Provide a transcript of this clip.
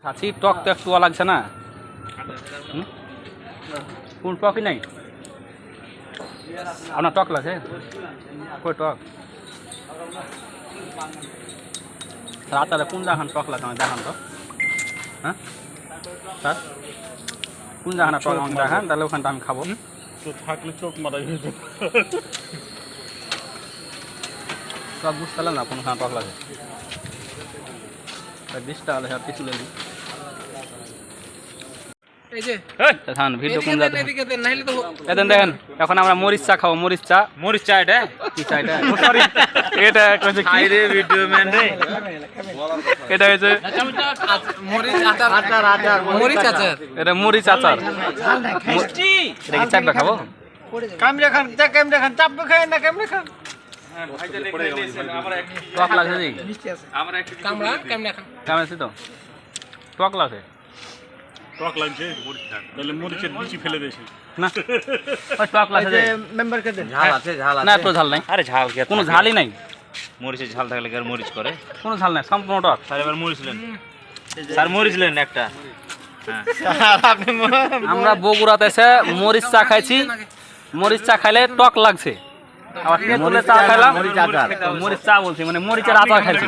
খাচ্ছি টক তো একটু লাগছে না। কোন টকই নাই আপনার টক লাগছে কই টক রাতারে কোন জাহান টক লাগছে আমি দেখান তো। হ্যাঁ স্যার কোন জাহানা টক আমাকে দেখান তাহলে ওখানটা আমি খাবো। তো থাকলে চোখ মারা যেত। টক বুঝতে পারলাম না কোনখানে টক লাগে 20 টাকা লাগে পিছু লেগে দেখেন এখন আমরা মরিচ চা খাবো। মরিচ চা এটা কি চা এটা এটা এটা হয়েছে এটা মরিচ আচার। এটা কি চাকটা খাবো টক লাগছে কামড়াছি তো টক লাগছে টক লাগছে তাহলে মরিচের বিচি ফেলে দিয়েছি না টক লাগছে মেম্বারকে দেন ঝাল আছে না তো ঝাল নাই। আরে ঝাল কি কোনো ঝালই নাই মরিচের ঝাল থাকলে আর মরিচ করে কোনো ঝাল নাই সম্পূর্ণ টক। স্যার এবার মরিচ নেন স্যার মরিচ নেন একটা। আমরা বগুড়াতে এসে মরিচ চা খাইছি। মরিচ চা খাইলে টক লাগছে আবার তেঁতুলের চা খাইলাম মরিচ চা বলছি মানে মরিচের আচার খাইছি।